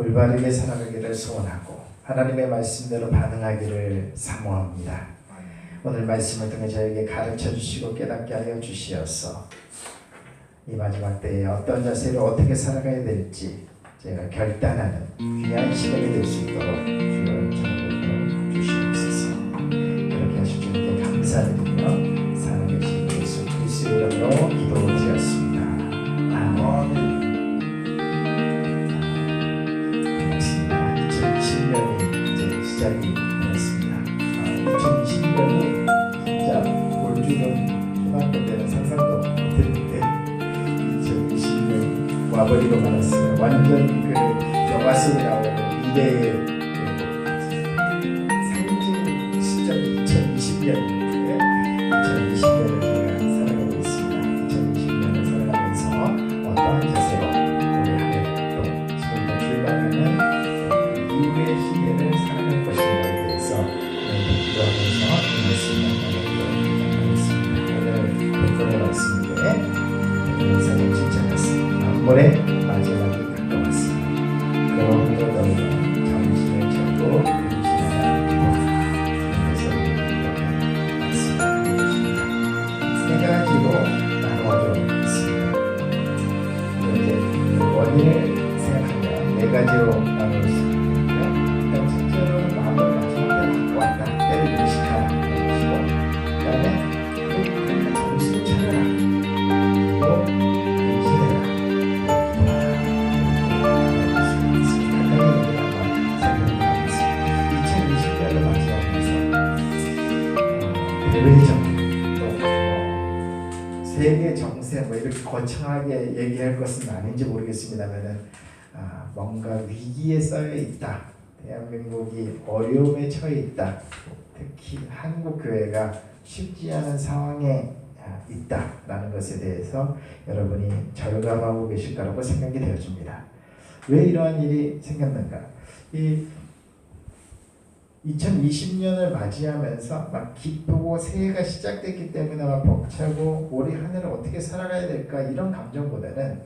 올바르게 살아가기를 소원하고 하나님의 말씀대로 반응하기를 사모합니다. 오늘 말씀을 통해 저에게 가르쳐 주시고 깨닫게 하여 주시어서 이 마지막 때에 어떤 자세로 어떻게 살아가야 될지 제가 결단하는 귀한 시간이 될 수 있도록 주여 저를 주시옵소서. 그렇게 하실 주님께 감사드리며 살아계신 예수 그리스도의 이름으로 기도드렸습니다. 아멘. 반갑습니다. 2020년이 이제 시작이 되었습니다. 2020년이 진짜 올 줄은 초등학교 때는 상상도 못했는데 2020년이 와버리고 말았어요. 완전 그 영화 속에 나오는 미래의 상징 시점이 2020년인데 2020년을 저희가 살아가고 있습니다. 2020년을 살아가면서 어떠한 자세로 올해 한 해도 지금부터 출발하는 이후의 시대를 살아갈 것인가에 대해서 오늘 기도하면서 이 말씀을 나누도록 하겠습니다. 오늘 본문의 말씀인데 영상을 진짜했습니다. 만물의 마지막이 가까웠습니다. 그러므로 너희는 정신을 차리고 근신하라. 그래서 이렇게 말씀드립니다. 세 가지로 나누어져 있습니다. 이제 원인을 생각하면 네 가지로 나눌 수 있는데요. 일단 첫째로는 마음을 마지막에 가까웠다. 때를 인식하라. 것이고 그 다음에 정신을 차려라. 그리고 대외적 또 세계 정세 뭐 이렇게 거창하게 얘기할 것은 아닌지 모르겠습니다만은 뭔가 위기에 쌓여 있다. 대한민국이 어려움에 처해 있다. 특히 한국 교회가 쉽지 않은 상황에 있다라는 것에 대해서 여러분이 절감하고 계실 거라고 생각이 되어집니다. 왜 이러한 일이 생겼는가? 이 2020년을 맞이하면서 막 기쁘고 새해가 시작됐기 때문에 막 벅차고 올해 한 해를 어떻게 살아가야 될까 이런 감정보다는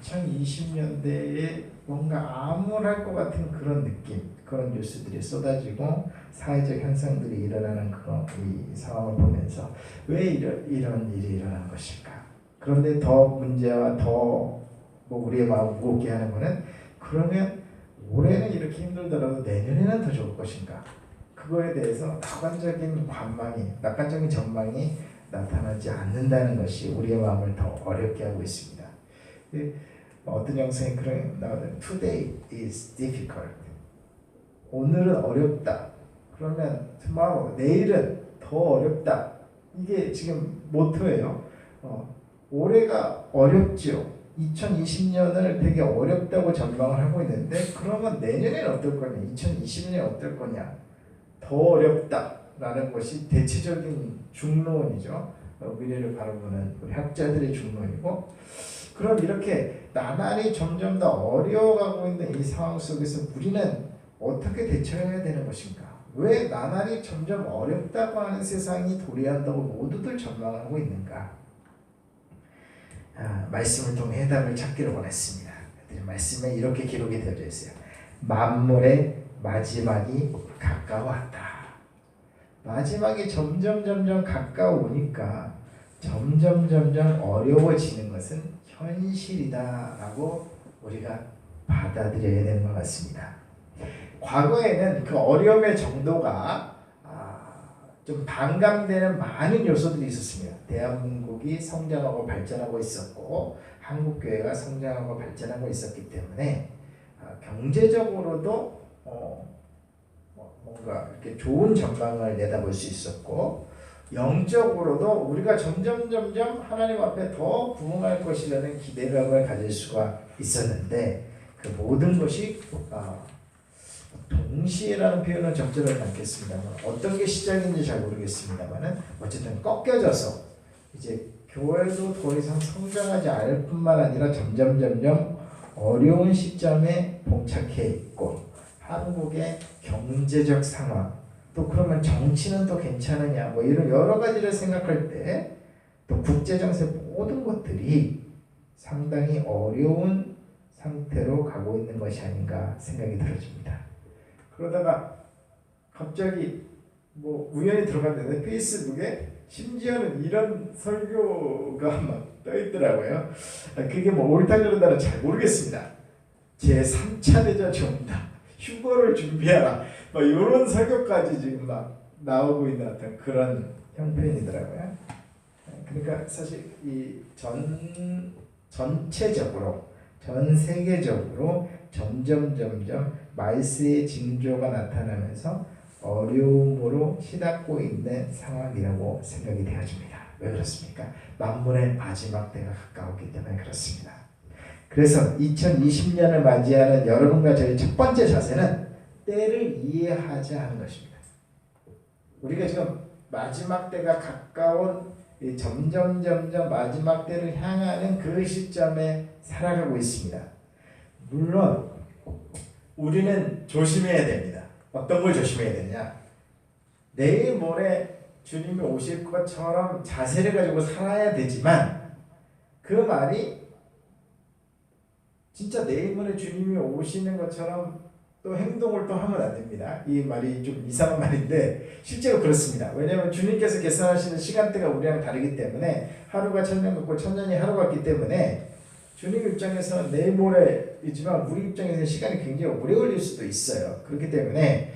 2020년대에 뭔가 암울할 것 같은 그런 느낌, 그런 뉴스들이 쏟아지고 사회적 현상들이 일어나는 그런 이 상황을 보면서 왜 이런 일이 일어난 것일까? 그런데 더 문제와 더 우리의 마음 무겁게 하는 것은 그러면 올해는 이렇게 힘들더라도 내년에는 더 좋을 것인가? 그거에 대해서 낙관적인 전망이 나타나지 않는다는 것이 우리의 마음을 더 어렵게 하고 있습니다. 어떤 영상에 그런 나오는 Today is difficult. 오늘은 어렵다. 그러면 tomorrow, 내일은 더 어렵다. 이게 지금 모토예요. 올해가 어렵죠. 2020년을 되게 어렵다고 전망을 하고 있는데 그러면 내년에는 어떨 거냐? 2020년에 어떨 거냐? 더 어렵다라는 것이 대체적인 중론이죠. 미래를 바라보는 우리 학자들의 중론이고 그럼 이렇게 나날이 점점 더 어려워가고 있는 이 상황 속에서 우리는 어떻게 대처해야 되는 것인가? 왜 나날이 점점 어렵다고 하는 세상이 도래한다고 모두들 전망하고 있는가? 말씀을 통해 해답을 찾기를 원했습니다. 말씀에 이렇게 기록이 되어져 있어요. 만물의 마지막이 가까웠다. 마지막이 점점 가까우니까 점점 어려워지는 것은 현실이다라고 우리가 받아들여야 되는 것 같습니다. 과거에는 그 어려움의 정도가 좀 반감되는 많은 요소들이 있었습니다. 대한민국이 성장하고 발전하고 있었고 한국교회가 성장하고 발전하고 있었기 때문에 경제적으로도 뭔가 이렇게 좋은 전망을 내다볼 수 있었고 영적으로도 우리가 점점 하나님 앞에 더 부응할 것이라는 기대감을 가질 수가 있었는데 그 모든 것이 동시에라는 표현은 적절하지 않겠습니다만 어떤 게 시작인지 잘 모르겠습니다만은 어쨌든 꺾여져서 이제 교회도 더 이상 성장하지 않을 뿐만 아니라 점점 어려운 시점에 봉착해 있고 한국의 경제적 상황 또 그러면 정치는 또 괜찮으냐 뭐 이런 여러 가지를 생각할 때 또 국제정세 모든 것들이 상당히 어려운 상태로 가고 있는 것이 아닌가 생각이 들어집니다. 그러다가 갑자기 뭐 우연히 들어갔는데 페이스북에 심지어는 이런 설교가 막 떠있더라고요. 그게 뭐 옳다 그르다는 잘 모르겠습니다. 제 3차 대전이 온다. 휴거를 준비하라. 막 이런 설교까지 지금 막 나오고 있는 어떤 그런 형편이더라고요. 그러니까 사실 이 전체적으로 전 세계적으로 점점 말세의 징조가 나타나면서 어려움으로 시닫고 있는 상황이라고 생각이 되어집니다. 왜 그렇습니까? 만물의 마지막 때가 가까웠기 때문에 그렇습니다. 그래서 2020년을 맞이하는 여러분과 저희 첫 번째 자세는 때를 이해하자 하는 것입니다. 우리가 지금 마지막 때가 가까운 점점 마지막 때를 향하는 그 시점에 살아가고 있습니다. 물론 우리는 조심해야 됩니다. 어떤 걸 조심해야 되냐? 내일 모레 주님이 오실 것처럼 자세를 가지고 살아야 되지만 그 말이 진짜 내일 모레 주님이 오시는 것처럼 또 행동을 또 하면 안 됩니다. 이 말이 좀 이상한 말인데 실제로 그렇습니다. 왜냐하면 주님께서 계산하시는 시간대가 우리랑 다르기 때문에 하루가 천년 같고 천년이 하루 같기 때문에 주님 입장에서는 내일 모레이지만 우리 입장에서는 시간이 굉장히 오래 걸릴 수도 있어요. 그렇기 때문에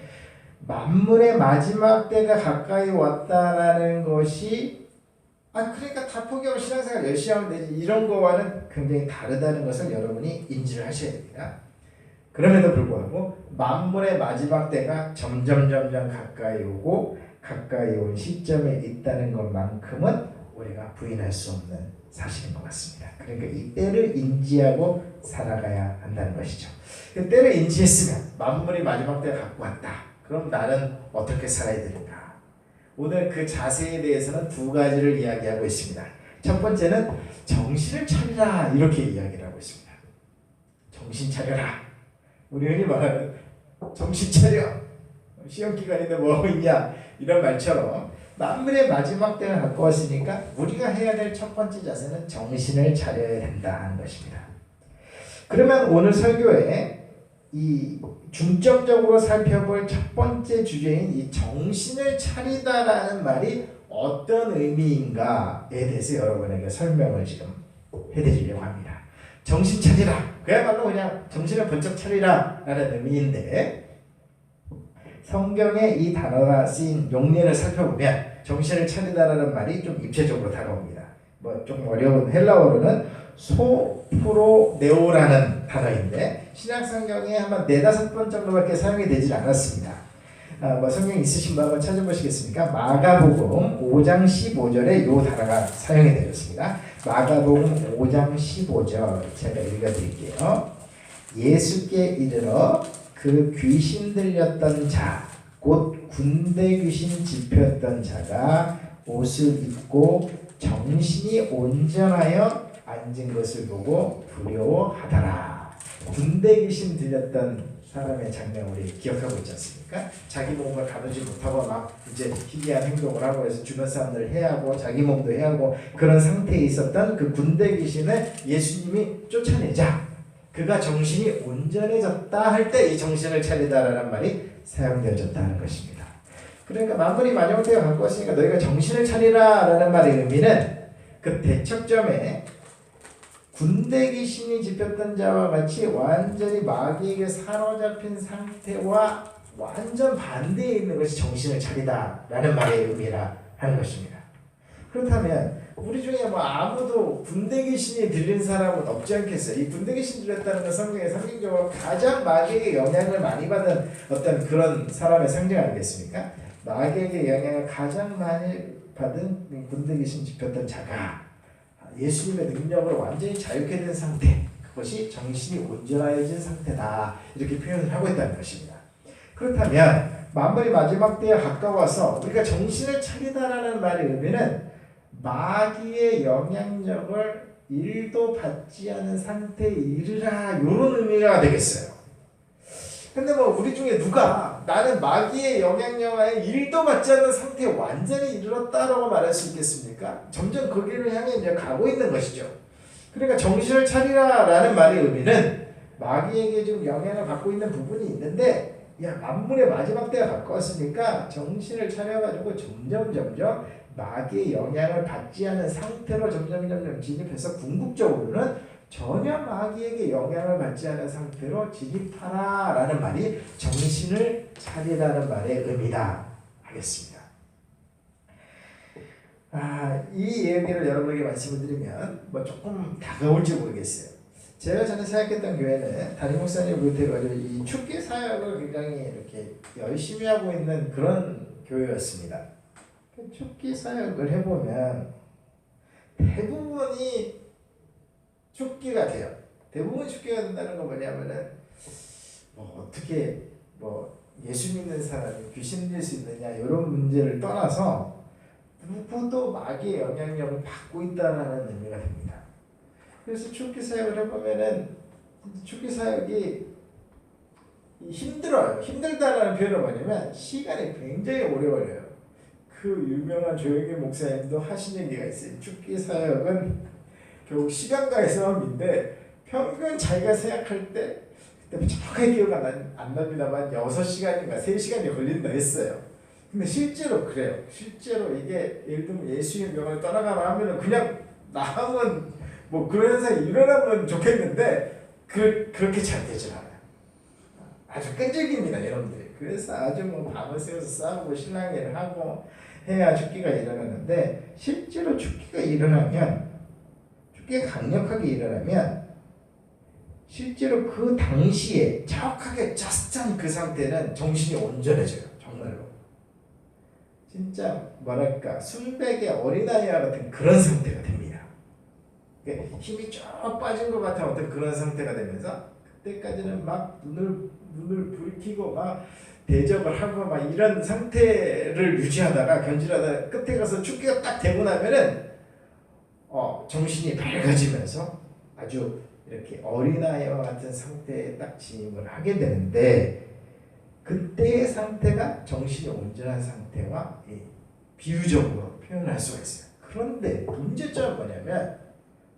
만물의 마지막 때가 가까이 왔다라는 것이 그러니까 다 포기하고 신앙생활 열심히 하면 되지 이런 거와는 굉장히 다르다는 것을 여러분이 인지를 하셔야 됩니다. 그럼에도 불구하고 만물의 마지막 때가 점점 가까이 오고 가까이 온 시점에 있다는 것만큼은 우리가 부인할 수 없는 사실인 것 같습니다. 그러니까 이 때를 인지하고 살아가야 한다는 것이죠. 그 때를 인지했으면 만물이 마지막 때가 갖고 왔다. 그럼 나는 어떻게 살아야 되는가? 오늘 그 자세에 대해서는 두 가지를 이야기하고 있습니다. 첫 번째는 정신을 차리라 이렇게 이야기를 하고 있습니다. 정신 차려라. 우리 흔히 말하는 정신 차려. 시험 기간인데 뭐 하고 있냐 이런 말처럼 만물의 마지막 때를 갖고 왔으니까 우리가 해야 될 첫 번째 자세는 정신을 차려야 된다는 것입니다. 그러면 오늘 설교에 이 중점적으로 살펴볼 첫 번째 주제인 이 정신을 차리다라는 말이 어떤 의미인가에 대해서 여러분에게 설명을 지금 해드리려고 합니다. 정신 차리라. 그야말로 그냥 정신을 번쩍 차리라 라는 의미인데 성경에 이 단어가 쓰인 용례를 살펴보면 정신을 차리다라는 말이 좀 입체적으로 다가옵니다. 뭐 좀 어려운 헬라어로는 소프로네오라는 단어인데 신약 성경에 한번 4-5번 정도밖에 사용이 되질 않았습니다. 뭐 성경 있으신 분 한번 찾아보시겠습니까? 마가복음 5장 15절에 이 단어가 사용이 되었습니다. 마가복음 5장 15절 제가 읽어드릴게요. 예수께 이르러 그 귀신 들렸던 자, 곧 군대 귀신 집혔던 자가 옷을 입고 정신이 온전하여 앉은 것을 보고 두려워하더라. 군대 귀신 들렸던 사람의 장면 우리 기억하고 있지 않습니까? 자기 몸을 가누지 못하고 막 이제 희귀한 행동을 하고 해서 주변 사람들을 해하고 자기 몸도 해하고 그런 상태에 있었던 그 군대 귀신을 예수님이 쫓아내자 그가 정신이 온전해졌다 할 때 이 정신을 차리다라는 말이 사용되어졌다는 것입니다. 그러니까 만물이 마지막 때가 갖고 왔으니까 너희가 정신을 차리라 라는 말의 의미는 그 대척점에 군대 귀신이 집혔던 자와 같이 완전히 마귀에게 사로잡힌 상태와 완전 반대에 있는 것이 정신을 차리다 라는 말의 의미라 하는 것입니다. 그렇다면 우리 중에 뭐 아무도 군대 귀신이 들린 사람은 없지 않겠어요? 이 군대 귀신 들렸다는 건 성경에 상징적으로 가장 마귀에게 영향을 많이 받은 어떤 그런 사람의 상징 아니겠습니까? 마귀에게 영향을 가장 많이 받은 군대 귀신 집혔던 자가 예수님의 능력으로 완전히 자유케 된 상태, 그것이 정신이 온전해진 상태다 이렇게 표현을 하고 있다는 것입니다. 그렇다면 만물이 마지막 때에 가까워서 우리가 정신을 차리다라는 말의 의미는 마귀의 영향력을 1도 받지 않은 상태에 이르라 이런 의미가 되겠어요. 근데 뭐 우리 중에 누가 나는 마귀의 영향력에 1도 받지 않는 상태에 완전히 이르렀다라고 말할 수 있겠습니까? 점점 거기를 향해 이제 가고 있는 것이죠. 그러니까 정신을 차리라라는 말의 의미는 마귀에게 지금 영향을 받고 있는 부분이 있는데 야 만물의 마지막 때가 가까웠으니까 정신을 차려가지고 점점 마귀의 영향을 받지 않은 상태로 점점 진입해서 궁극적으로는 전혀 마귀에게 영향을 받지 않은 상태로 진입하라 라는 말이 정신을 차리라는 말의 의미다 하겠습니다. 이 얘기를 여러분에게 말씀을 드리면 뭐 조금 다가올지 모르겠어요. 제가 전에 사역했던 교회는 담임 목사님 비롯해가지고 이 축기 사역을 굉장히 이렇게 열심히 하고 있는 그런 교회였습니다. 축기 사역을 해보면 대부분이 축기가 돼요. 대부분 축기가 된다는 건 뭐냐면은 어떻게 예수 믿는 사람이 귀신 들릴 수 있느냐 이런 문제를 떠나서 누구도 마귀의 영향력을 받고 있다는 의미가 됩니다. 그래서 축기 사역을 해보면은 축기 사역이 힘들어요. 힘들다라는 표현은 뭐냐면 시간이 굉장히 오래 걸려요. 그 유명한 조영기 목사님도 하신 얘기가 있어요. 축기 사역은 결국 시간과의 싸움인데 평균 자기가 생각할 때 그때 정확하게 기억 안 납니다만 6시간인가 3시간이 걸린다 했어요. 근데 실제로 그래요. 실제로 이게 예를 들면 예수의 명을 떠나가라 하면은 그냥 나하면 뭐 그런 현상이 일어나면 좋겠는데 그렇게 잘 되질 않아요. 아주 끈질깁니다 여러분들이. 그래서 아주 뭐 밤을 새워서 싸우고 신랑일을 하고 해야 축기가 일어나는데 실제로 축기가 일어나면 축기가 강력하게 일어나면 실제로 그 당시에 정확하게 just 그 상태는 정신이 온전해져요. 정말로 진짜 뭐랄까 순백의 어린아이와 같은 그런 상태가 됩니다. 힘이 쫙 빠진 것 같은 어떤 그런 상태가 되면서 그때까지는 막 눈을 불키고 막 대적을 하고 막 이런 상태를 유지하다가 견질하다가 끝에 가서 축기가 딱 되고 나면은 정신이 밝아지면서 아주 이렇게 어린아이와 같은 상태에 딱 진입을 하게 되는데 그때의 상태가 정신이 온전한 상태와 비유적으로 표현할 수가 있어요. 그런데 문제점은 뭐냐면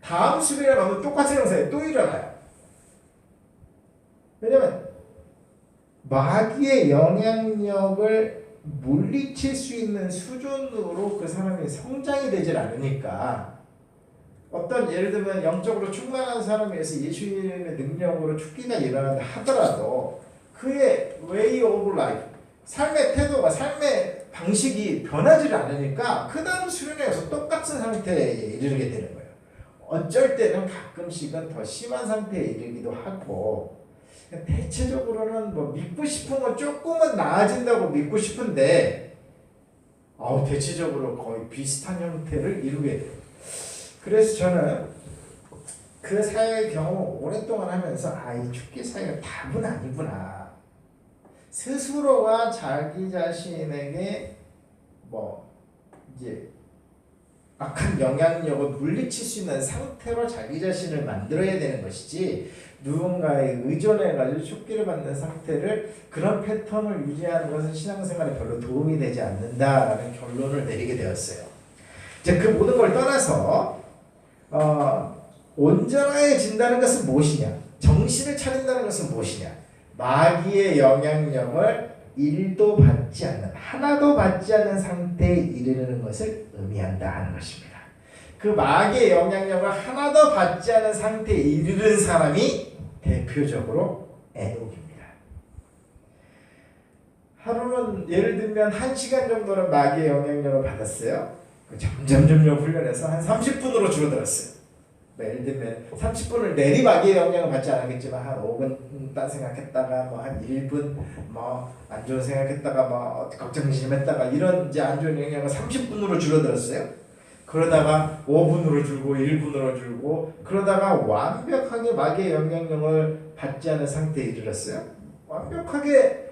다음 수비를 가면 똑같은 현상이 또 일어나요. 왜냐면 마귀의 영향력을 물리칠 수 있는 수준으로 그 사람이 성장이 되질 않으니까 어떤 예를 들면 영적으로 충만한 사람에 의해서 예수님의 능력으로 축기가 일어난다 하더라도 그의 way of life, 삶의 태도가 삶의 방식이 변하지 않으니까 그 다음 수련회에서 똑같은 상태에 이르게 되는 거예요. 어쩔 때는 가끔씩은 더 심한 상태에 이르기도 하고 대체적으로는 뭐 믿고 싶은 건 조금은 나아진다고 믿고 싶은데 대체적으로 거의 비슷한 형태를 이루게 돼요. 그래서 저는 그 사역의 경험을 오랫동안 하면서 이 축기 사역은 답은 아니구나. 스스로가 자기 자신에게 이제 악한 영향력을 물리칠 수 있는 상태로 자기 자신을 만들어야 되는 것이지 누군가에 의존해가지고 축기를 받는 상태를 그런 패턴을 유지하는 것은 신앙생활에 별로 도움이 되지 않는다라는 결론을 내리게 되었어요. 이제 그 모든 걸 떠나서 온전해진다는 것은 무엇이냐? 정신을 차린다는 것은 무엇이냐? 마귀의 영향력을 1도 받지 않는, 하나도 받지 않는 상태에 이르는 것을 의미한다 하는 것입니다. 그 마귀의 영향력을 하나도 받지 않은 상태에 이르는 사람이 대표적으로 에녹입니다. 하루는 예를 들면 1시간 정도는 마귀의 영향력을 받았어요. 점점 훈련해서 한 30분으로 줄어들었어요. 예를 들면 30분을 내리 마귀의 영향을 받지 않았겠지만 한 5분 딴 생각했다가 한 1분 안 좋은 생각했다가 걱정심했다가 이런 이제 안 좋은 영향을 30분으로 줄어들었어요. 그러다가 5분으로 줄고 1분으로 줄고 그러다가 완벽하게 마귀의 영향력을 받지 않은 상태에 이르렀어요. 완벽하게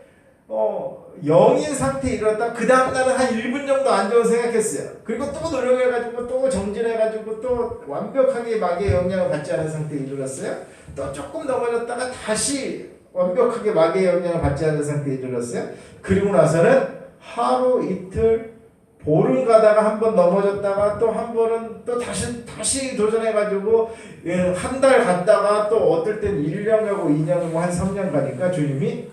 영인 상태에 이르렀다. 그 다음 날은 한 1분 정도 안 좋은 생각했어요. 그리고 또 노력해가지고 또 정진해가지고 또 완벽하게 마귀의 영향을 받지 않은 상태에 이르렀어요. 또 조금 넘어졌다가 다시 완벽하게 마귀의 영향을 받지 않은 상태에 이르렀어요. 그리고 나서는 하루 이틀 보름 가다가 한 번 넘어졌다가 또 한 번은 또 다시 도전해가지고 한 달 갔다가 또 어떨 땐 1년 가고 2년 가고 한 3년 가니까 주님이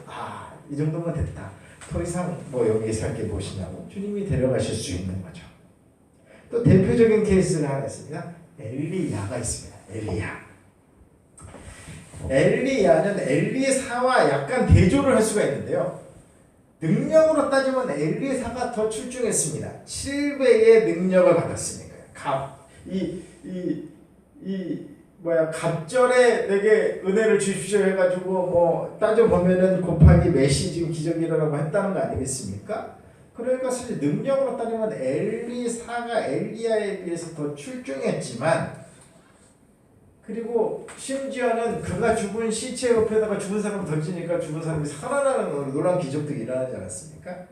이 정도면 됐다. 더 이상 뭐 여기 살게 무엇이냐고 주님이 데려가실 수 있는 거죠. 또 대표적인 케이스가 하나 있습니다. 엘리야가 있습니다. 엘리야는 엘리사와 약간 대조를 할 수가 있는데요. 능력으로 따지면 엘리사가 더 출중했습니다. 7배의 능력을 받았으니까요. 갑절에 내게 은혜를 주십시오 해가지고 뭐 따져보면은 곱하기 몇이 지금 기적이라고 했다는 거 아니겠습니까? 그러니까 사실 능력으로 따지면 엘리사가 엘리야에 비해서 더 출중했지만, 그리고 심지어는 그가 죽은 시체 옆에다가 죽은 사람 던지니까 죽은 사람이 살아나는 놀라운 기적도 일어나지 않았습니까?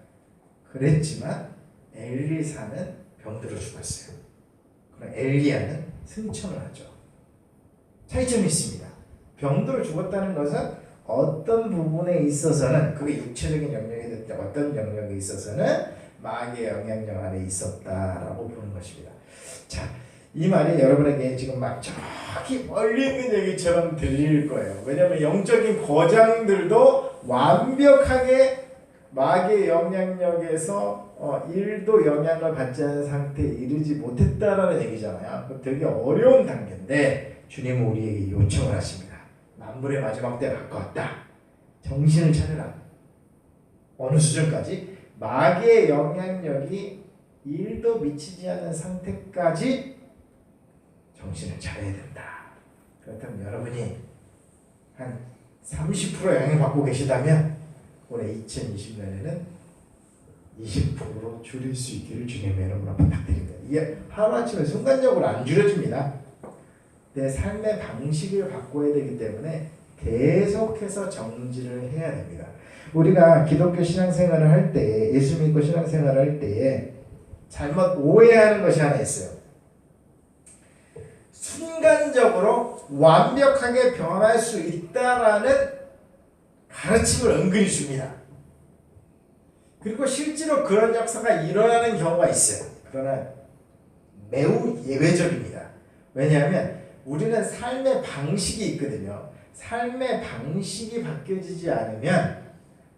그랬지만 엘리사는 병들어 죽었어요. 그럼 엘리야는 승천을 하죠. 차이점이 있습니다. 병들어 죽었다는 것은 어떤 부분에 있어서는, 그게 육체적인 영역이 됐다, 어떤 영역에 있어서는 마귀의 영향력 아래 있었다라고 보는 것입니다. 자, 이 말이 여러분에게 지금 막 저기 멀리 있는 얘기처럼 들릴 거예요. 왜냐하면 영적인 거장들도 완벽하게 마귀의 영향력에서 1도 영향을 받지 않은 상태에 이르지 못했다라는 얘기잖아요. 되게 어려운 단계인데 주님은 우리에게 요청을 하십니다. 만물의 마지막 때가 가까웠다. 정신을 차려라. 어느 수준까지? 마귀의 영향력이 1도 미치지 않은 상태까지 정신을 차려야 된다. 그렇다면 여러분이 한 30% 영향받고 계시다면 올해 2020년에는 20%로 줄일 수 있기를 주님의 이름으로 부탁드립니다. 이게 하루아침에 순간적으로 안 줄여집니다. 내 삶의 방식을 바꿔야 되기 때문에 계속해서 정진을 해야 됩니다. 우리가 기독교 신앙생활을 할 때, 예수 믿고 신앙생활을 할 때에 잘못 오해하는 것이 하나 있어요. 순간적으로 완벽하게 변할 수 있다라는 가르침을 은근히 줍니다. 그리고 실제로 그런 역사가 일어나는 경우가 있어요. 그러나 매우 예외적입니다. 왜냐하면 우리는 삶의 방식이 있거든요. 삶의 방식이 바뀌어지지 않으면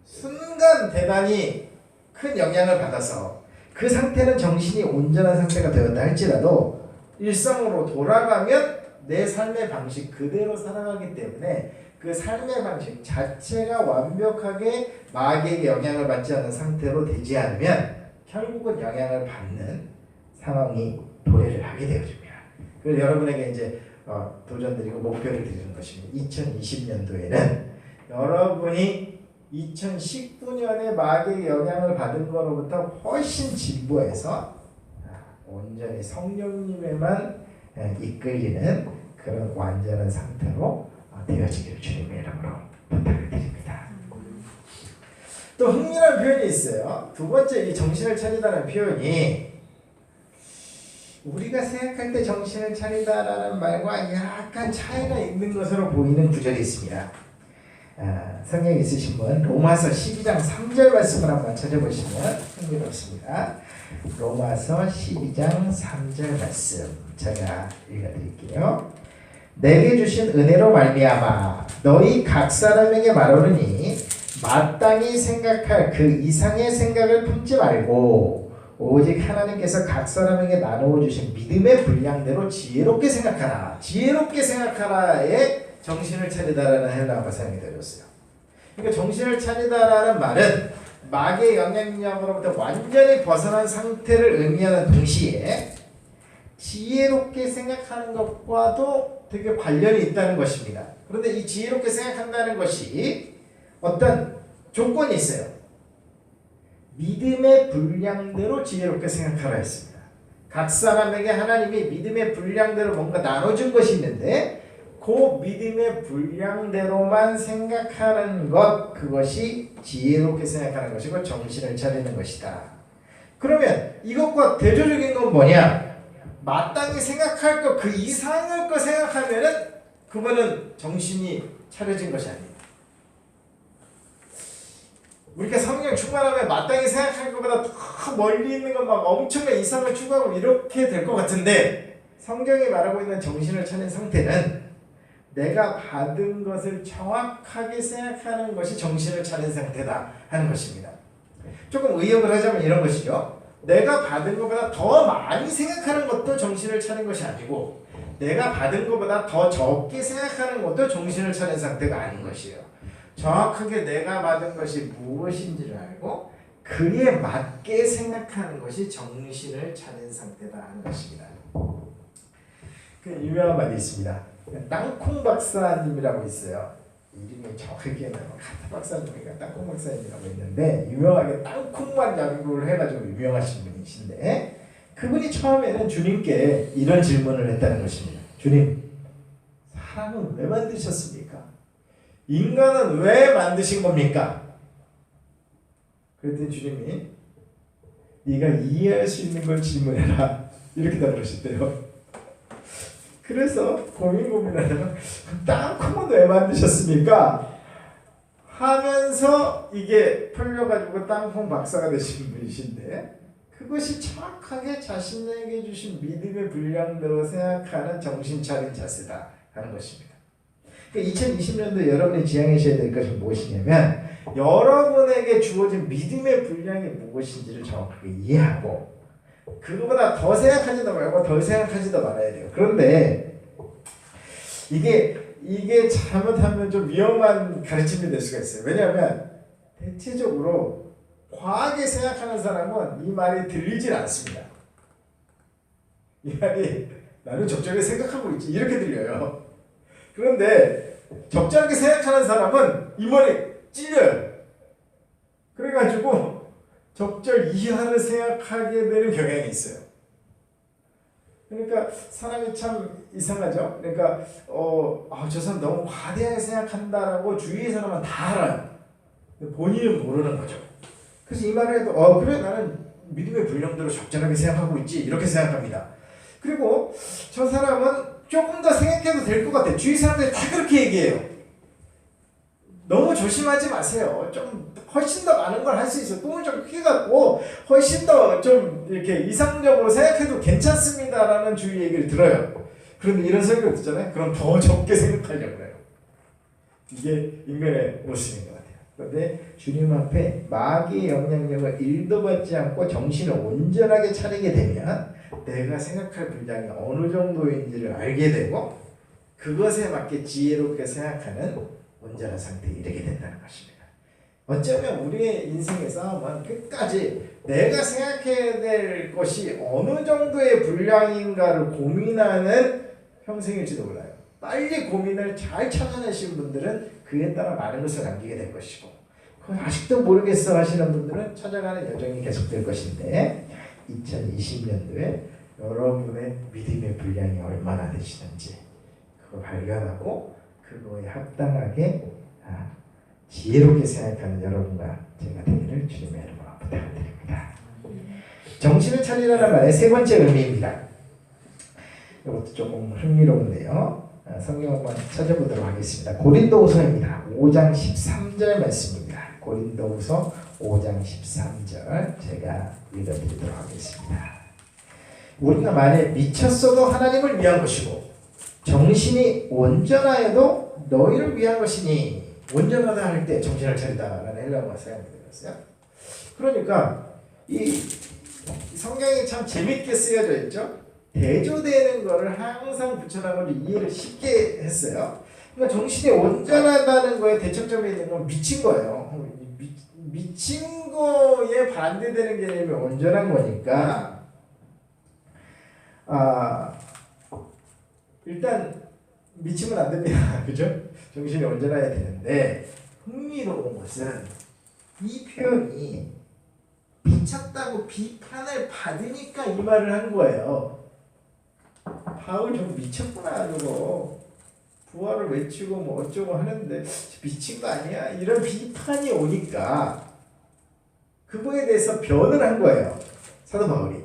순간 대단히 큰 영향을 받아서 그 상태는 정신이 온전한 상태가 되었다 할지라도 일상으로 돌아가면 내 삶의 방식 그대로 살아가기 때문에 그 삶의 방식 자체가 완벽하게 마귀에게 영향을 받지 않는 상태로 되지 않으면 결국은 영향을 받는 상황이 도래를 하게 되어집니다. 그래서 여러분에게 이제 도전드리고 목표를 드리는 것입니다. 2020년도에는 여러분이 2019년에 마귀의 영향을 받은 것로부터 훨씬 진보해서 온전히 성령님에만 이끌리는 그런 완전한 상태로 되어지기를 주님의 이름으로 부탁을 드립니다. 또 흥미로운 표현이 있어요. 두 번째, 이 정신을 차리다는 표현이 우리가 생각할 때 정신을 차리다라는 말과 약간 차이가 있는 것으로 보이는 구절이 있습니다. 성경 있으신 분 로마서 12장 3절 말씀을 한번 찾아보시면 흥미롭습니다. 로마서 12장 3절 말씀 제가 읽어드릴게요. 내게 주신 은혜로 말미암아 너희 각 사람에게 말하노니 마땅히 생각할 그 이상의 생각을 품지 말고 오직 하나님께서 각 사람에게 나누어 주신 믿음의 분량대로 지혜롭게 생각하라. 지혜롭게 생각하라에 정신을 차리다라는 헬라어가 사용이 되었어요. 그러니까 정신을 차리다라는 말은 마귀의 영향력으로부터 완전히 벗어난 상태를 의미하는 동시에 지혜롭게 생각하는 것과도 되게 관련이 있다는 것입니다. 그런데 이 지혜롭게 생각한다는 것이 어떤 조건이 있어요. 믿음의 분량대로 지혜롭게 생각하라 했습니다. 각 사람에게 하나님이 믿음의 분량대로 뭔가 나눠준 것이 있는데 그 믿음의 분량대로만 생각하는 것, 그것이 지혜롭게 생각하는 것이고 정신을 차리는 것이다. 그러면 이것과 대조적인 건 뭐냐? 마땅히 생각할 것 그 이상의 것 생각하면은 그거는 정신이 차려진 것이 아닙니다. 우리가 성령 충만하면 마땅히 생각할 것보다 더 멀리 있는 것 막 엄청난 이상을 추구하고 이렇게 될 것 같은데 성경이 말하고 있는 정신을 차린 상태는 내가 받은 것을 정확하게 생각하는 것이 정신을 차린 상태다 하는 것입니다. 조금 의역을 하자면 이런 것이죠. 내가 받은 것보다 더 많이 생각하는 것도 정신을 차린 것이 아니고 내가 받은 것보다 더 적게 생각하는 것도 정신을 차린 상태가 아닌 것이에요. 정확하게 내가 받은 것이 무엇인지를 알고 그에 맞게 생각하는 것이 정신을 차린 상태다 하는 것입니다. 그 유명한 말이 있습니다. 땅콩 박사님이라고 있어요. 이름이 정확히 기억나요. 카타 박사님이가 땅콩 박사님이라고 있는데 유명하게 땅콩만 연구를 해가지고 유명하신 분이신데 그분이 처음에는 주님께 이런 질문을 했다는 것입니다. 주님, 사람은 왜 만드셨습니까? 인간은 왜 만드신 겁니까? 그랬더니 주님이 네가 이해할 수 있는 걸 질문해라 이렇게 답하셨대요. 그래서 고민하다가 땅콩은 왜 만드셨습니까? 하면서 이게 풀려가지고 땅콩 박사가 되신 분이신데 그것이 정확하게 자신에게 주신 믿음의 분량대로 생각하는 정신 차린 자세다 하는 것입니다. 2020년도 여러분이 지향하셔야 될 것은 무엇이냐면 여러분에게 주어진 믿음의 분량이 무엇인지를 정확하게 이해하고 그거보다 더 생각하지도 말고 덜 생각하지도 말아야 돼요. 그런데 이게 잘못하면 좀 위험한 가르침이 될 수가 있어요. 왜냐하면 대체적으로 과하게 생각하는 사람은 이 말이 들리질 않습니다. 이 말이 나는 적절하게 생각하고 있지 이렇게 들려요. 그런데 적절하게 생각하는 사람은 이 말이 찔려요. 그래가지고 적절 이하를 생각하게 되는 경향이 있어요. 그러니까 사람이 참 이상하죠. 그러니까 저 사람 너무 과대하게 생각한다라고 주위의 사람은 다 알아요. 근데 본인은 모르는 거죠. 그래서 이 말을 해도 그래 나는 믿음의 분량대로 적절하게 생각하고 있지 이렇게 생각합니다. 그리고 저 사람은 조금 더 생각해도 될 것 같아. 주위 사람들이 다 그렇게 얘기해요. 너무 조심하지 마세요. 좀 훨씬 더 많은 걸 할 수 있어요. 꿈을 좀 크게 갖고 훨씬 더 좀 이렇게 이상적으로 생각해도 괜찮습니다라는 주위 얘기를 들어요. 그런데 이런 설교를 듣잖아요. 그럼 더 적게 생각하려고 해요. 이게 인간의 모습인 것 같아요. 그런데 주님 앞에 마귀의 영향력을 1도 받지 않고 정신을 온전하게 차리게 되면 내가 생각할 분량이 어느 정도인지를 알게 되고 그것에 맞게 지혜롭게 생각하는 온전한 상태에 이르게 된다는 것입니다. 어쩌면 우리의 인생의 싸움은 끝까지 내가 생각해야 될 것이 어느 정도의 분량인가를 고민하는 평생일지도 몰라요. 빨리 고민을 잘 찾아내신 분들은 그에 따라 많은 것을 남기게 될 것이고 아직도 모르겠어 하시는 분들은 찾아가는 여정이 계속될 것인데 2020년도에 여러분의 믿음의 분량이 얼마나 되시는지 그걸 발견하고 그거에 합당하게 지혜롭게 생각하는 여러분과 제가 되기를 주님의 이름으로 부탁드립니다. 정신을 차리라는 말의 세 번째 의미입니다. 이것도 조금 흥미로운데요. 성경 한번 찾아보도록 하겠습니다. 고린도후서입니다. 5장 13절 말씀입니다. 고린도후서 5장 13절 제가 읽어드리도록 하겠습니다. 우리가 만일 미쳤어도 하나님을 위한 것이고 정신이 온전하여도 너희를 위한 것이니 온전하다 할 때 정신을 차리다라는 헬라어가 사용이 되었어요. 그러니까 이 성경이 참 재밌게 쓰여져 있죠. 대조되는 것을 항상 붙여놔서 이해를 쉽게 했어요. 그러니까 정신이 온전하다는 거에 대척점에 있는 건 미친 거예요. 미친 거에 반대되는 개념이 온전한 거니까 일단 미치면 안 됩니다. 그죠? 정신이 온전해야 되는데 흥미로운 것은 이 표현이 미쳤다고 비판을 받으니까 이 말을 한 거예요. 바울 좀 미쳤구나 저거 부활을 외치고 뭐 어쩌고 하는데 미친 거 아니야? 이런 비판이 오니까 그거에 대해서 변을 한 거예요. 사도 바울이.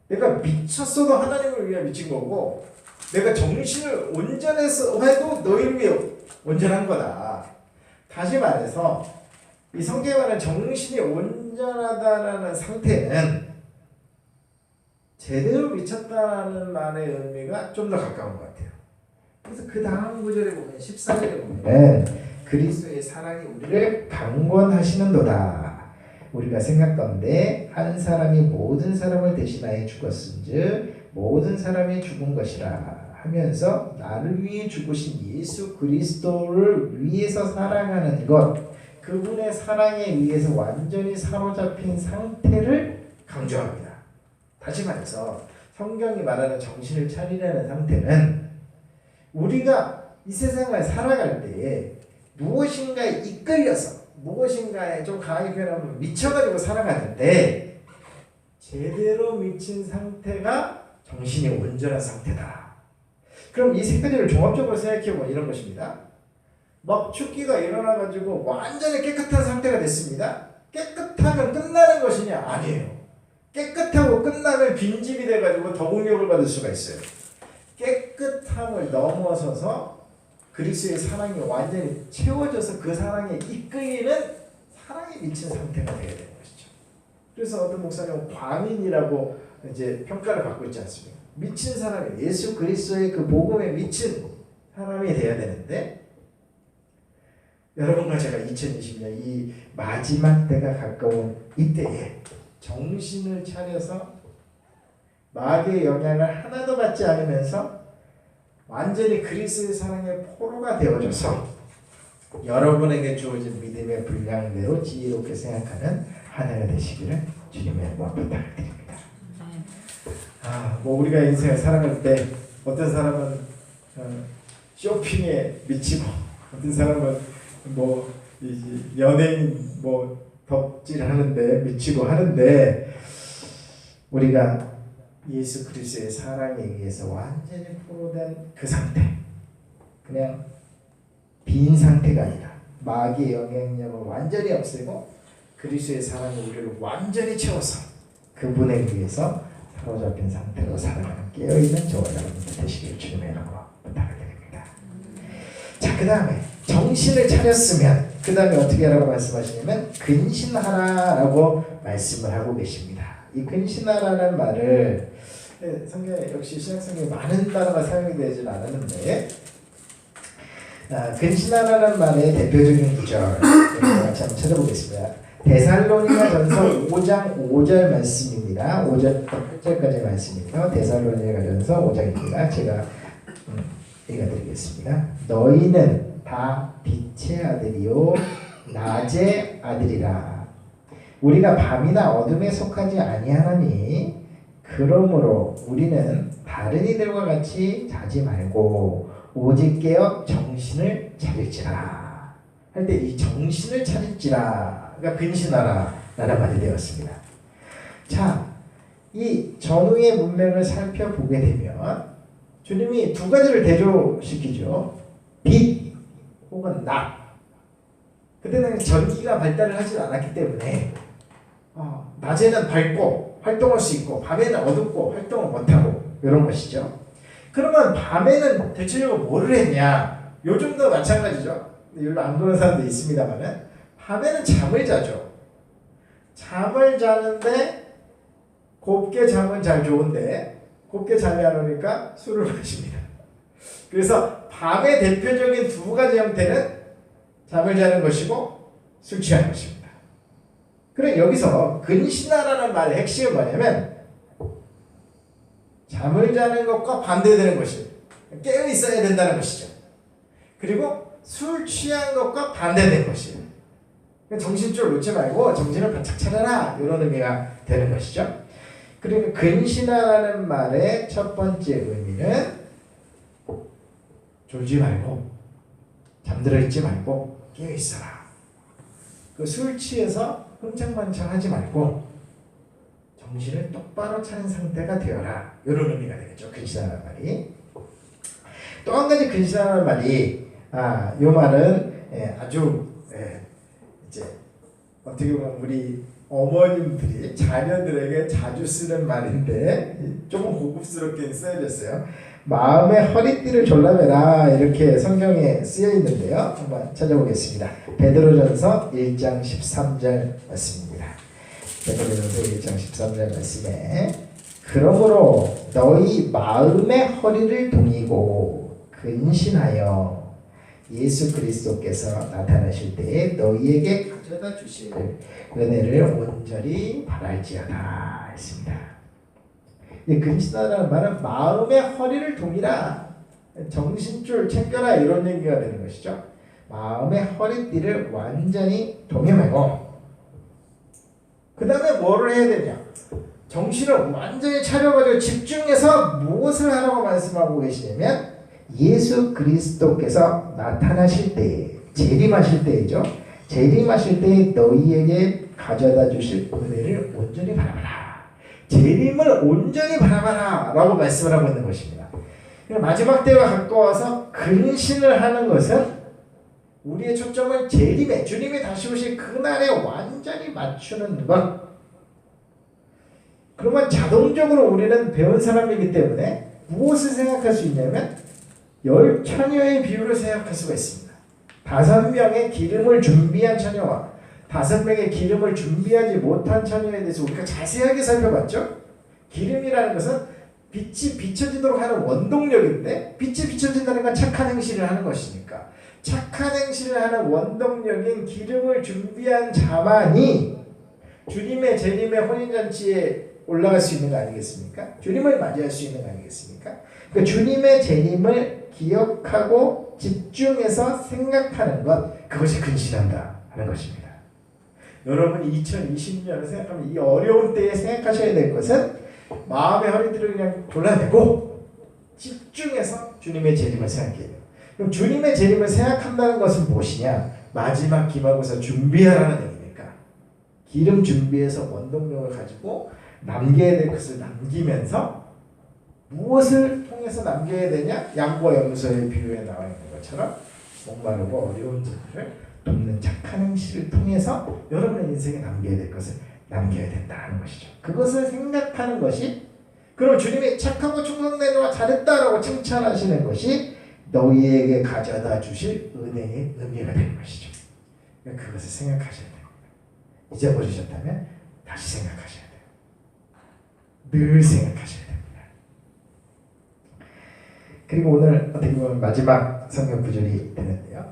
내가 미쳤어도 하나님을 위해 미친 거고 내가 정신을 온전해서 해도 너희를 위해 온전한 거다. 다시 말해서 이 성경에 말하는 정신이 온전하다라는 상태는 제대로 미쳤다라는 말의 의미가 좀 더 가까운 것 같아요. 그래서 그 다음 구절에 보면 14절에 보면 그리스도의 사랑이 우리를 강권하시는도다. 우리가 생각 가운데 한 사람이 모든 사람을 대신하여 죽었은즉 모든 사람이 죽은 것이라 하면서 나를 위해 죽으신 예수 그리스도를 위해서 사랑하는 것, 그분의 사랑에 의해서 완전히 사로잡힌 상태를 강조합니다. 다시 말해서 성경이 말하는 정신을 차리라는 상태는 우리가 이 세상을 살아갈 때에 무엇인가에 이끌려서 무엇인가에 좀 강하게 표현하면 미쳐가지고 살아가는데 제대로 미친 상태가 정신이 온전한 상태다. 그럼 이 세 가지를 종합적으로 생각해보면 이런 것입니다. 막 춥기가 일어나가지고 완전히 깨끗한 상태가 됐습니다. 깨끗하면 끝나는 것이냐? 아니에요. 깨끗하고 끝나면 빈집이 돼가지고 더 공격을 받을 수가 있어요. 깨끗함을 넘어서서 그리스도의 사랑이 완전히 채워져서 그 사랑에 이끌리는 사랑에 미친 상태가 되어야 되는 것이죠. 그래서 어떤 목사님은 광인이라고 이제 평가를 받고 있지 않습니까? 미친 사람이 예수 그리스도의 그 복음에 미친 사람이 되어야 되는데 여러분과 제가 2020년 이 마지막 때가 가까운 이때에 정신을 차려서 마귀의 영향을 하나도 받지 않으면서 완전히 그리스도의 사랑의 포로가 되어져서 여러분에게 주어진 믿음의 분량대로 지혜롭게 생각하는 하나가 되시기를 주님의 이름으로 부탁드립니다. 뭐 우리가 인생을 살아갈 때 어떤 사람은 쇼핑에 미치고 어떤 사람은 뭐 연예인 뭐 덕질하는데 미치고 하는데 우리가 예수 그리스도의 사랑에 의해서 완전히 포로된 그 상태, 그냥 빈 상태가 아니라 마귀의 영향력을 완전히 없애고 그리스도의 사랑이 우리를 완전히 채워서 그분에 의해서 사로잡힌 상태로 살아가는 깨어있는 저와 여러분들 되시길 주님의 이름으로 부탁드립니다. 자, 그 다음에 정신을 차렸으면 그 다음에 어떻게 하라고 말씀하시냐면 근신하라라고 말씀을 하고 계십니다. 이 근신하라는 말을 성경에 역시 신약성경에 많은 단어가 사용이 되지 않았는데 근신하라는 말의 대표적인 구절 같이 한번 찾아보겠습니다. 데살로니가 전서 5장 5절 말씀입니다. 5절 8절까지 말씀이고요. 데살로니가 전서 5장입니다. 제가 읽어드리겠습니다. 너희는 다 빛의 아들이요 낮의 아들이라. 우리가 밤이나 어둠에 속하지 아니하나니 그러므로 우리는 다른 이들과 같이 자지 말고 오직 깨어 정신을 차릴지라. 할 때 이 정신을 차릴지라가 근신하라 라는 말이 되었습니다. 자, 이 전후의 문맥을 살펴보게 되면 주님이 두 가지를 대조시키죠. 빛 혹은 낮. 그때는 전기가 발달을 하지 않았기 때문에 낮에는 밝고 활동할 수 있고 밤에는 어둡고 활동을 못하고 이런 것이죠. 그러면 밤에는 대체적으로 뭐를 했냐? 요즘도 마찬가지죠. 별로 안 그런 사람도 있습니다만은 밤에는 잠을 자죠. 잠을 자는데 곱게 잠은 잘 좋은데 곱게 잠이 안 오니까 술을 마십니다. 그래서 밤의 대표적인 두 가지 형태는 잠을 자는 것이고 술 취하는 것입니다. 그럼 여기서 근신하라는 말의 핵심은 뭐냐면 잠을 자는 것과 반대되는 것입니다. 깨어 있어야 된다는 것이죠. 그리고 술 취한 것과 반대되는 것이에요. 정신줄 놓지 말고 정신을 바짝 차려라 이런 의미가 되는 것이죠. 그리고 근신하라는 말의 첫 번째 의미는 졸지 말고 잠들어 있지 말고 깨어 있어라. 그 술 취해서 흥청망청하지 말고 정신을 똑바로 차린 상태가 되어라. 이런 의미가 되겠죠. 근신하라는 말이. 또 한 가지 근신하라는 말이 이 말은 아주 이제 어떻게 보면 우리 어머님들이 자녀들에게 자주 쓰는 말인데 조금 고급스럽게 쓰여졌어요. 마음의 허리띠를 졸라매라 이렇게 성경에 쓰여 있는데요. 한번 찾아보겠습니다. 베드로전서 1장 13절 말씀입니다. 베드로전서 1장 13절 말씀에 그러므로 너희 마음의 허리를 동이고 근신하여 예수 그리스도께서 나타나실 때에 너희에게 가져다 주실 은혜를 온전히 바랄지어다 했습니다. 이 근신하라는 말은 마음의 허리를 동이라, 정신줄 챙겨라 이런 얘기가 되는 것이죠. 마음의 허리띠를 완전히 동여매고 그 다음에 뭐를 해야 되냐? 정신을 완전히 차려가지고 집중해서 무엇을 하라고 말씀하고 계시냐면 예수 그리스도께서 나타나실 때에, 재림하실 때이죠. 재림하실 때에 너희에게 가져다 주실 은혜를 온전히 바라봐라. 재림을 온전히 바라봐라 라고 말씀을 하고 있는 것입니다. 마지막 때가 가까워서 근신을 하는 것은 우리의 초점을 재림에, 주님이 다시 오실 그날에 완전히 맞추는 것. 그러면 자동적으로 우리는 배운 사람이기 때문에 무엇을 생각할 수 있냐면 10처녀의 비유를 생각할 수가 있습니다. 5명의 기름을 준비한 처녀와 5명의 기름을 준비하지 못한 처녀에 대해서 우리가 자세하게 살펴봤죠. 기름이라는 것은 빛이 비춰지도록 하는 원동력인데, 빛이 비춰진다는 건 착한 행실을 하는 것이니까 착한 행실을 하는 원동력인 기름을 준비한 자만이 주님의 재림의 혼인잔치에 올라갈 수 있는 거 아니겠습니까? 주님을 맞이할 수 있는 거 아니겠습니까? 그 주님의 재림을 기억하고 집중해서 생각하는 것, 그것이 근신한다 하는 것입니다. 여러분이 2020년을 생각하면 이 어려운 때에 생각하셔야 될 것은 마음의 허리띠를 그냥 졸라매고 집중해서 주님의 재림을 생각해야 돼요. 그럼 주님의 재림을 생각한다는 것은 무엇이냐? 마지막 기말고사 준비하라는 얘기니까 기름 준비해서 원동력을 가지고 남겨야 될 것을 남기면서 무엇을 통해서 남겨야 되냐? 양과 염소의 비유에 나와 있는 것처럼 목마르고 어려운 자들을 돕는 착한 행실을 통해서 여러분의 인생에 남겨야 될 것을 남겨야 된다는 것이죠. 그것을 생각하는 것이, 그럼 주님이 착하고 충성되노라 잘했다라고 칭찬하시는 것이 너희에게 가져다 주실 은혜의 의미가 되는 것이죠. 그것을 생각하셔야 됩니다. 잊어버리셨다면 다시 생각하셔야 돼요. 늘 생각하셔야 됩니다. 그리고 오늘 어떻게 보면 마지막 성경 구절이 되는데요.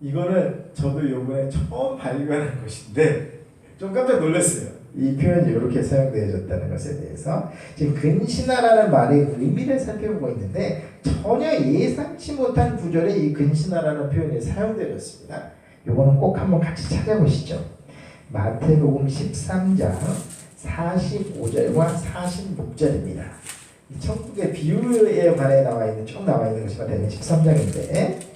이거는 저도 이번에 처음 발견한 것인데 좀 깜짝 놀랐어요. 이 표현이 이렇게 사용되어졌다는 것에 대해서 지금 근신하라는 말의 의미를 살펴보고 있는데 전혀 예상치 못한 구절에 이 근신하라는 표현이 사용되었습니다. 이거는 꼭 한번 같이 찾아보시죠. 마태복음 13장 45절과 46절입니다. 이 천국의 비유에 관해 쭉 나와 있는 것이 마태복음 13장인데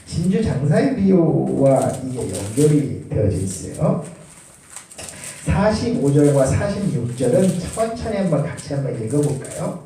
진주 장사의 비유와 이게 연결이 되어져 있어요. 45절과 46절은 천천히 같이 한번 읽어볼까요?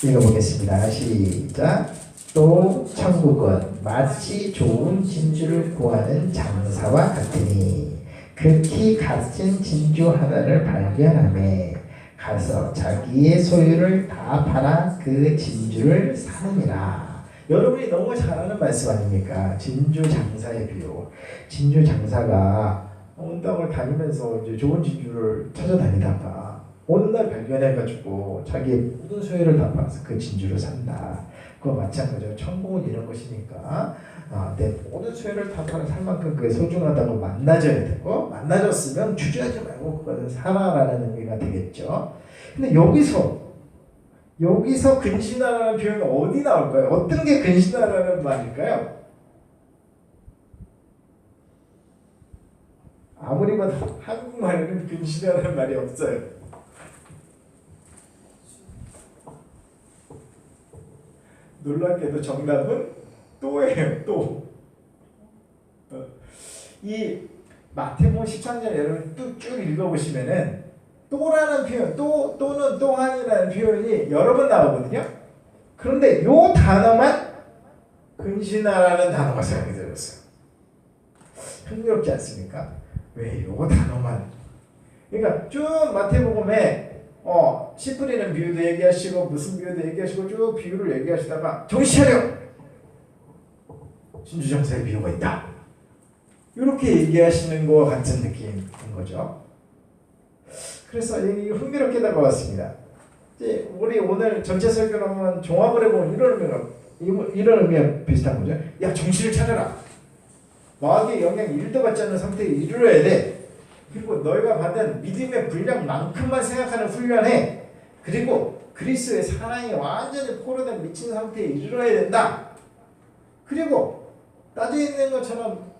읽어보겠습니다. 시작. 또 천국은 마치 좋은 진주를 구하는 장사와 같으니 극히 값진 진주 하나를 발견하매 가서 자기의 소유를 다 팔아 그 진주를 사느니라. 여러분이 너무 잘 아는 말씀 아닙니까? 진주 장사의 비유. 진주 장사가 온 땅을 다니면서 이제 좋은 진주를 찾아다니다가 어느 날 발견해가지고 자기의 모든 소유를 다 팔아서 그 진주를 산다. 그거 마찬가지로 천국은 이런 것이니까 내 모든 소유를 다 팔아 살 만큼 그게 소중하다고 만나져야 되고, 만나졌으면 주저하지 말고 그것을 사라라는 의미가 되겠죠. 근데 여기서 근신하라는 표현이 어디 나올까요? 어떤 게 근신하라는 말일까요? 아무리 봐도 한국말에는 근신하라는 말이 없어요. 놀랍게도 정답은 또예요. 또. 이 마태복음 13장 여러분 쭉 읽어보시면은 또라는 표현, 또는 또한이라는 표현이 여러 번 나오거든요. 그런데 요 단어만 근신하라는 단어가 사용이 되었어요. 흥미롭지 않습니까? 왜 요 단어만? 그러니까 쭉 마태복음에 씨 뿌리는 비유도 얘기하시고 무슨 비유도 얘기하시고 쭉 비유를 얘기하시다가 정신 차려! 진주정사의 비유가 있다. 이렇게 얘기하시는 것 같은 느낌인 거죠. 그래서 흥미롭게 다가왔습니다. 이제 우리 오늘 전체 설교를 하면 종합을 해보면 이런 의미가 비슷한 거죠. 야, 정신을 차려라. 마귀의 영향 1도 받지 않는 상태에 이르러야 돼. 그리고 너희가 받은 믿음의 분량만큼만 생각하는 훈련해. 그리고 그리스도의 사랑이 완전히 포로된 미친 상태에 이르러야 된다. 그리고 낮에 있는 것처럼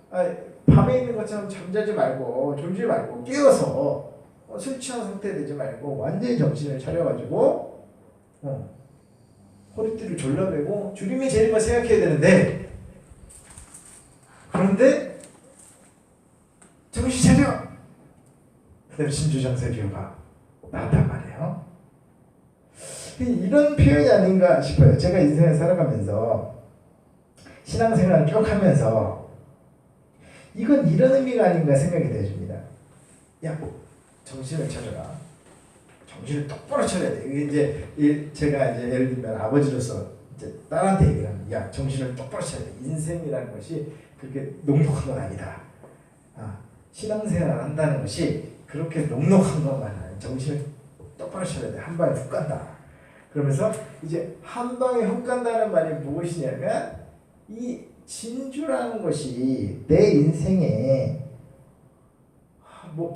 밤에 있는 것처럼 잠자지 말고 졸지 말고 깨어서 술 취한 상태 되지 말고 완전히 정신을 차려가지고 허리띠를 졸라매고 주님이 제일만 생각해야 되는데, 그런데 정신 차려! 그다음에 진주정사의 비유가 나왔단 말이에요. 이런 표현이 아닌가 싶어요. 제가 인생을 살아가면서 신앙생활을 쭉 하면서 이건 이런 의미가 아닌가 생각이 되어집니다. 야, 정신을 차려라. 정신을 똑바로 차려야 돼. 이게 제가 예를 들면 아버지로서 딸한테 얘기를 하면, 야, 정신을 똑바로 차려야 돼. 인생이라는 것이 그렇게 녹록한 건 아니다. 신앙생활을 한다는 것이 그렇게 녹록한 것만 아니야. 정신을 똑바로 차려야 돼. 한 방에 훅 간다. 그러면서 이제 한 방에 훅 간다는 말이 무엇이냐면, 이 진주라는 것이 내 인생에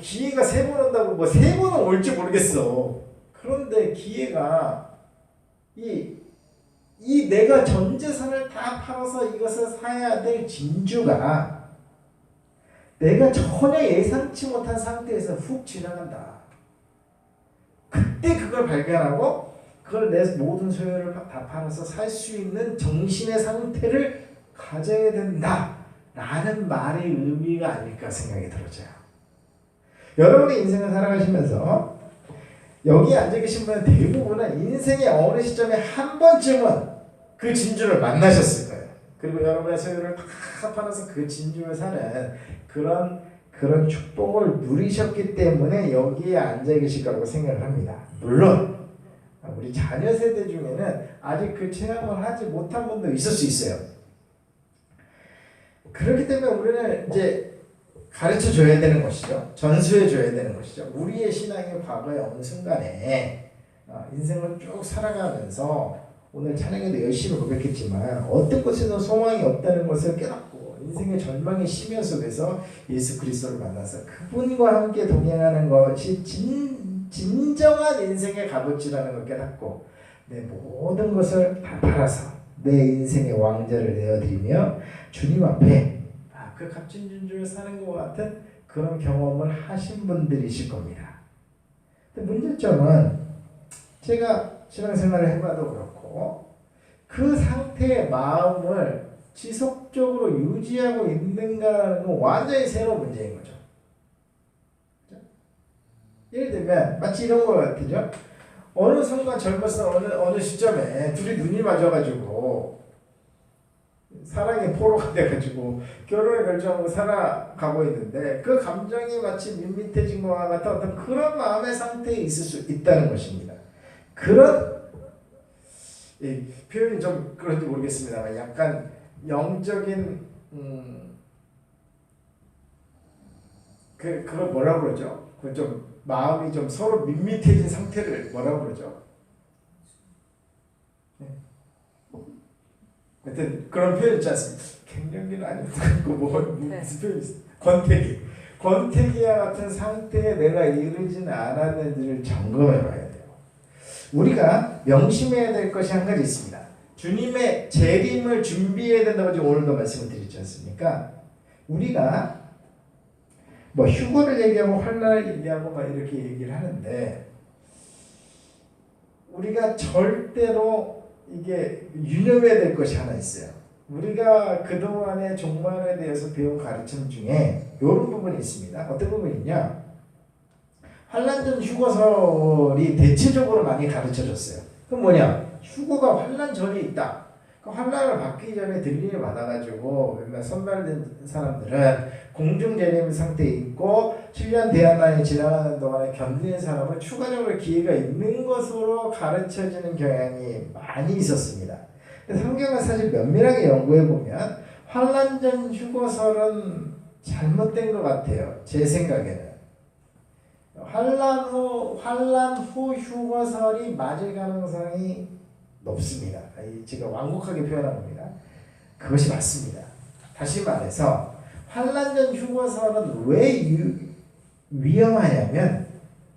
기회가 3번 온다고 3번은 올지 모르겠어. 그런데 기회가 이 내가 전 재산을 다 팔아서 이것을 사야 될 진주가 내가 전혀 예상치 못한 상태에서 훅 지나간다. 그때 그걸 발견하고 그걸 내 모든 소유를 다 팔아서 살 수 있는 정신의 상태를 가져야 된다 라는 말의 의미가 아닐까 생각이 들어져요. 여러분의 인생을 살아가시면서 여기 앉아 계신 분은 대부분은 인생의 어느 시점에 한 번쯤은 그 진주를 만나셨을 거예요. 그리고 여러분의 소유를 다 팔아서 그 진주를 사는 그런 축복을 누리셨기 때문에 여기에 앉아 계실 거라고 생각을 합니다. 물론 우리 자녀 세대 중에는 아직 그 체험을 하지 못한 분도 있을 수 있어요. 그렇기 때문에 우리는 이제 가르쳐 줘야 되는 것이죠. 전수해 줘야 되는 것이죠. 우리의 신앙의 과거의 어느 순간에 인생을 쭉 살아가면서 오늘 찬양에도 열심히 고백했지만 어떤 곳에도 소망이 없다는 것을 깨닫고 인생의 절망의 심연 속에서 예수 그리스도를 만나서 그분과 함께 동행하는 것이 진정한 인생의 값어치라는 걸 깨닫고 내 모든 것을 다 팔아서 내 인생의 왕자를 내어드리며 주님 앞에 그 값진 진주를 사는 것 같은 그런 경험을 하신 분들이실 겁니다. 근데 문제점은 제가 신앙생활을 해봐도 그렇고 그 상태의 마음을 지속적으로 유지하고 있는가라는 건 완전히 새로운 문제인 거죠. 그렇죠? 예를 들면 마치 이런 거 같죠? 어느 순간 젊어서 어느 시점에 둘이 눈이 맞아가지고 사랑의 포로가 돼가지고 결혼을 결정하고 살아가고 있는데 그 감정이 마치 밋밋해진 것과 같은 어떤 그런 마음의 상태에 있을 수 있다는 것입니다. 그런 표현이 좀 그런지 모르겠습니다만 약간 영적인 그걸 뭐라고 그러죠? 그 좀 마음이 좀 서로 밋밋해진 상태를 뭐라고 그러죠? 하여튼 그런 표현 있지 않습니까? 갱년기는 아니고 무슨 표현이 있어요? 권태기와 같은 상태에 내가 이르지는 않았는지를 점검해 봐야 돼요. 우리가 명심해야 될 것이 한 가지 있습니다. 주님의 재림을 준비해야 된다고 지금 오늘도 말씀을 드리지 않습니까? 우리가 휴거를 얘기하고 환난을 얘기하고 막 이렇게 얘기를 하는데 우리가 절대로 이게 유념해야 될 것이 하나 있어요. 우리가 그동안의 종말에 대해서 배운 가르침 중에 이런 부분이 있습니다. 어떤 부분이냐? 환난 전 휴거설이 대체적으로 많이 가르쳐졌어요. 그럼 뭐냐? 휴거가 환난 전에 있다. 그 환란을 받기 전에 들림을 받아가지고 몇몇 선발된 사람들은 공중재림 상태에 있고 7년 대한란이 지나가는 동안에 견디는 사람은 추가적으로 기회가 있는 것으로 가르쳐지는 경향이 많이 있었습니다. 성경을 사실 면밀하게 연구해 보면 환란 전 휴거설은 잘못된 것 같아요. 제 생각에는 환란 후 휴거설이 맞을 가능성이 높습니다. 제가 완곡하게 표현한 겁니다. 그것이 맞습니다. 다시 말해서 환란 전 휴거설은 왜 위험하냐면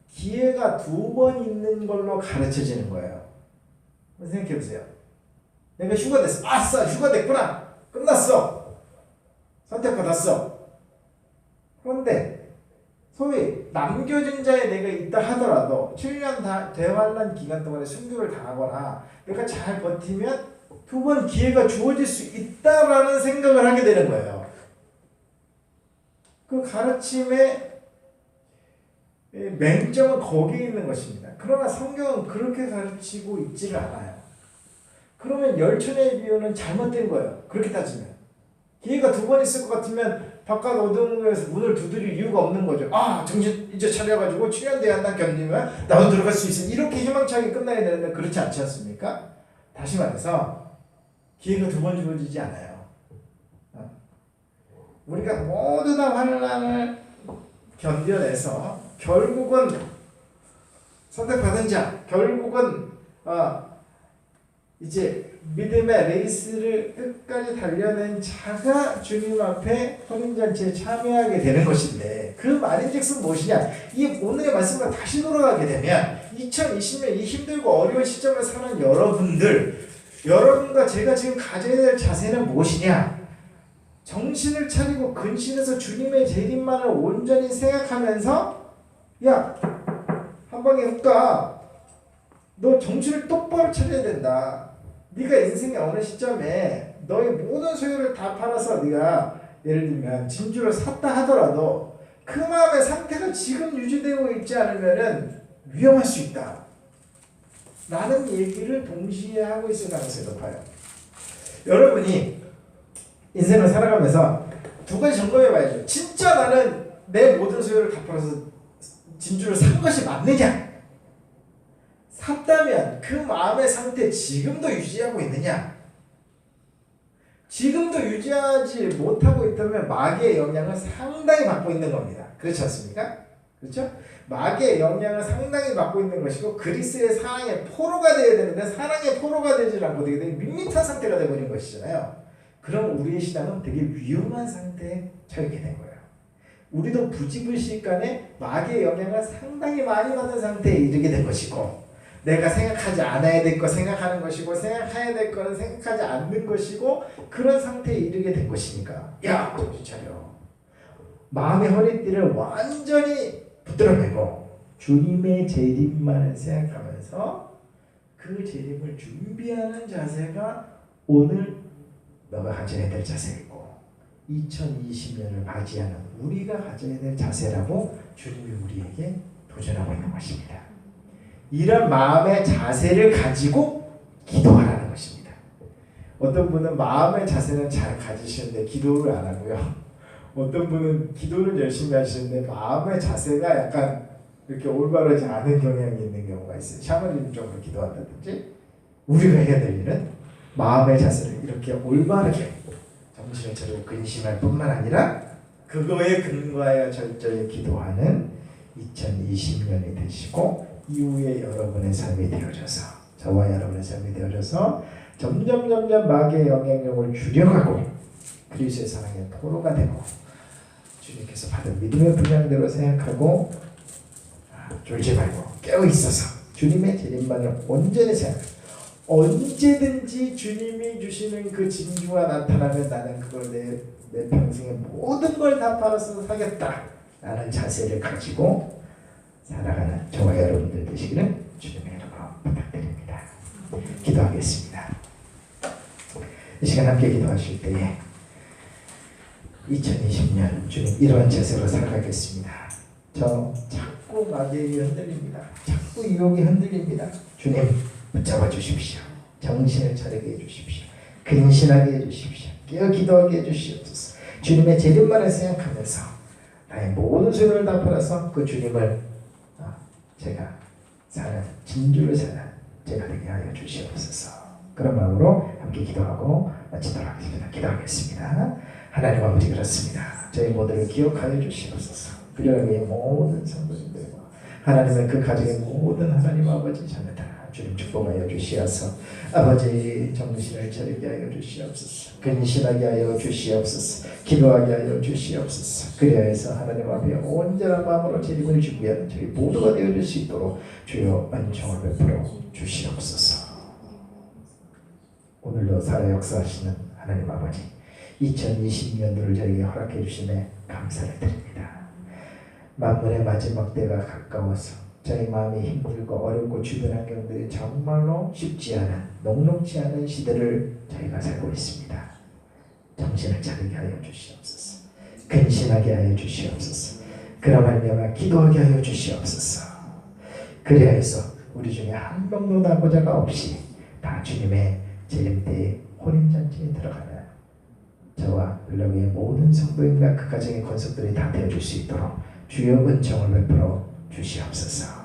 기회가 2번 있는 걸로 가르쳐지는 거예요. 생각해 보세요. 내가 휴가됐어. 아싸, 휴가됐구나. 끝났어. 선택받았어. 그런데 소위 남겨진 자에 내가 있다 하더라도 7년 대환란 기간 동안에 순교를 당하거나 내가 잘 버티면 2번 기회가 주어질 수 있다라는 생각을 하게 되는 거예요. 그 가르침의 맹점은 거기에 있는 것입니다. 그러나 성경은 그렇게 가르치고 있지를 않아요. 그러면 열천의 비유는 잘못된 거예요. 그렇게 따지면 기회가 2번 있을 것 같으면 바깥 어둠에서 문을 두드릴 이유가 없는 거죠. 아, 정신 이제 차려가지고 7년 대한란 견디면 나도 들어갈 수 있어. 이렇게 희망차게 끝나야 되는데 그렇지 않지 않습니까? 다시 말해서 기회가 2번 주어지지 않아요. 우리가 모두 다 환란을 견뎌내서 결국은 선택받은 자, 결국은 이제 믿음의 레이스를 끝까지 달려낸 자가 주님 앞에 혼인잔치에 참여하게 되는 것인데 그 말인즉슨 무엇이냐? 이 오늘의 말씀과 다시 돌아가게 되면 2020년 이 힘들고 어려운 시점을 사는 여러분과 제가 지금 가져야 될 자세는 무엇이냐? 정신을 차리고 근신해서 주님의 재림만을 온전히 생각하면서 야, 한 방에 훅가 너 정신을 똑바로 차려야 된다. 네가 인생의 어느 시점에 너의 모든 소유를 다 팔아서 네가 예를 들면 진주를 샀다 하더라도 그 마음의 상태가 지금 유지되고 있지 않으면은 위험할 수 있다. 라는 얘기를 동시에 하고 있을 가능성이 높아요. 여러분이 인생을 살아가면서 2가지 점검해 봐야죠. 진짜 나는 내 모든 소유를 다 팔아서 진주를 산 것이 맞느냐? 샀다면 그 마음의 상태 지금도 유지하고 있느냐? 지금도 유지하지 못하고 있다면 마귀의 영향을 상당히 받고 있는 겁니다. 그렇지 않습니까? 그렇죠? 마귀의 영향을 상당히 받고 있는 것이고 그리스의 사랑의 포로가 되어야 되는데 사랑의 포로가 되지 않고 되게 밋밋한 상태가 되어버린 것이잖아요. 그럼 우리의 신앙은 되게 위험한 상태에 처하게 된 거예요. 우리도 부지불식간에 마귀의 영향을 상당히 많이 받는 상태에 이르게 된 것이고 내가 생각하지 않아야 될 거 생각하는 것이고 생각해야 될 거는 생각하지 않는 것이고 그런 상태에 이르게 된 것이니까 야, 정신 차려. 마음의 허리띠를 완전히 붙들어매고 주님의 재림만을 생각하면서 그 재림을 준비하는 자세가 오늘 너가 가져야 될 자세이고 2020년을 맞이하는 우리가 가져야 될 자세라고 주님이 우리에게 도전하고 있는 것입니다. 이런 마음의 자세를 가지고 기도하라는 것입니다. 어떤 분은 마음의 자세는 잘 가지시는데 기도를 안 하고요. 어떤 분은 기도를 열심히 하시는데 마음의 자세가 약간 이렇게 올바르지 않은 경향이 있는 경우가 있어요. 샤머니즘 쪽으로 기도한다든지 우리가 해야 될 일은 마음의 자세를 이렇게 올바르게 정신을 차리고 근심할 뿐만 아니라 그거에 근거하여 철저히 기도하는 2020년이 되시고 이후에 여러분의 삶이 되어져서 저와 여러분의 삶이 되어져서 점점 마귀의 영향력을 줄여가고 그리스도의 사랑의 포로가 되고 주님께서 받은 믿음의 분량대로 생각하고 졸지 말고 깨어 있어서 주님의 재림만을 온전히 생각하고 언제든지 주님이 주시는 그 진주가 나타나면 나는 그걸 내 평생의 모든 걸 다 팔아서 사겠다 라는 자세를 가지고 살아가는 저와 여러분들 되시기를 주님의 이름으로 부탁드립니다. 기도하겠습니다. 이 시간 함께 기도하실 때에 2020년 주님 이러한 자세로 살아가겠습니다. 저 자꾸 마귀에게 흔들립니다. 자꾸 유혹이 흔들립니다. 주님 붙잡아 주십시오. 정신을 차리게 해주십시오. 근신하게 해주십시오. 깨어 기도하게 해주시옵소서. 주님의 재림만을 생각하면서 나의 모든 소유를 다 팔아서 그 주님을 제가 사는 진주를 사는 제가 되게 하여 주시옵소서. 그런 마음으로 함께 기도하고 마치도록 하겠습니다. 기도하겠습니다. 하나님 아버지 그렇습니다. 저희 모두를 기억하여 주시옵소서. 그리하여 모든 성도님들과 하나님의 그 가정의 모든 하나님 아버지 자녀들 주님 축복하여 주시어서 아버지 정신을 차리게 하여 주시옵소서. 근신하게 하여 주시옵소서. 기도하게 하여 주시옵소서. 그리하여서 하나님 앞에 온전한 마음으로 재림을 준비하는 저희 모두가 되어줄 수 있도록 주여 은총을 베풀어 주시옵소서. 오늘도 살아 역사하시는 하나님 아버지 2020년도를 저에게 허락해 주심에 감사를 드립니다. 만물의 마지막 때가 가까워서 저희 마음이 힘들고 어렵고 주변 환경들이 정말로 쉽지 않은 녹록지 않은 시대를 저희가 살고 있습니다. 정신을 차리게 하여 주시옵소서. 근신하게 하여 주시옵소서. 그러 말미암아 기도하게 하여 주시옵소서. 그리하여서 우리 중에 한 명도 낙오자가 없이 다 주님의 재림 때에 혼인잔치에 들어가는 저와 연락의 모든 성도인과 그 가정의 권속들이 다 되어줄 수 있도록 주여 은총을 베풀어 주시옵소서.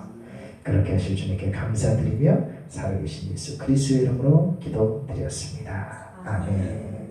그렇게 하실 주님께 감사드리며 살아계신 예수 그리스도의 이름으로 기도드렸습니다. 아멘.